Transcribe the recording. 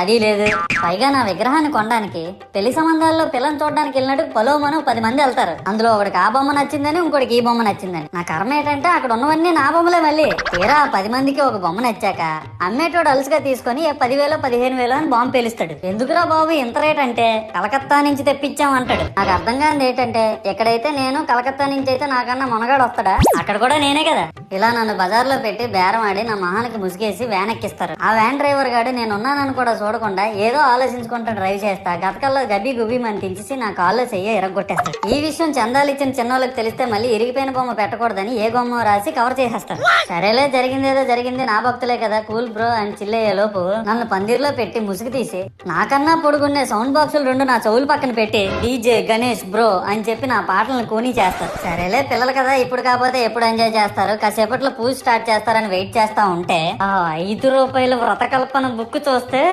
అది లేదు. పైగా నా విగ్రహాన్ని కొనడానికి పెళ్లి సంబంధాల్లో పిల్లని చూడడానికి వెళ్ళినట్టు పొలోమను 10 మంది వెళ్తారు. అందులో ఒకడికి ఆ బొమ్మ నచ్చిందని, ఇంకోటికి ఈ బొమ్మ నచ్చిందని. నా కర్మ ఏంటంటే అక్కడ ఉన్నవన్నీ నా బొమ్మలే. మళ్ళీ తీరా 10 మందికి ఒక బొమ్మ నచ్చాక అమ్మేటోడు అలుసుగా తీసుకొని 10,000 15,000 అని బాంబు పేలుస్తాడు. ఎందుకురా బాబు ఇంత రేట్ అంటే కలకత్తా నుంచి తెప్పించాం అంటాడు. నాకు అర్థం కానిది ఏంటంటే ఎక్కడైతే నేను కలకత్తా నుంచి అయితే నాకన్నా మొనగాడు వస్తాడా, అక్కడ కూడా నేనే కదా. ఇలా నన్ను బజార్లో పెట్టి బేరం ఆడి నా మొహానికి ముసుగేసి వ్యాన్ ఎక్కిస్తారు. ఆ వ్యాన్ డ్రైవర్ గాడు నేను ఉన్నానని కూడా చూడకుండా ఏదో ఆలోచించుకుంటూ డ్రైవ్ చేస్తా గతకల్లో గబ్బి గుబ్బి అని తించేసి నా కాల్లో చెయ్యి ఎరగొట్టేస్తాడు. ఈ విషయం చందాలు ఇచ్చిన చిన్నోళ్ళకి తెలిస్తే మళ్ళీ ఇరిగిపోయిన బొమ్మ పెట్టకూడదని ఏ బొమ్మ రాసి కవర్ చేసేస్తారు. సరేలే జరిగిందేదో జరిగింది, నా భక్తులే కదా, కూల్ బ్రో అని చిల్లయ్యే లోపు నన్ను పందిర్లో పెట్టి ముసుగు తీసి నాకన్నా పొడుగున్నే సౌండ్ బాక్సులు 2 నా చెవులు పక్కన పెట్టి డీజే గణేష్ బ్రో అని చెప్పి నా పాటలను కూనీ చేస్తారు. సరేలే పిల్లలు కదా, ఇప్పుడు కాకపోతే ఎప్పుడు ఎంజాయ్ చేస్తారు, కాసేపట్లో పూజ స్టార్ట్ చేస్తారని వెయిట్ చేస్తా ఉంటే ఆ 5 రూపాయల వ్రతకల్పన బుక్ చూస్తే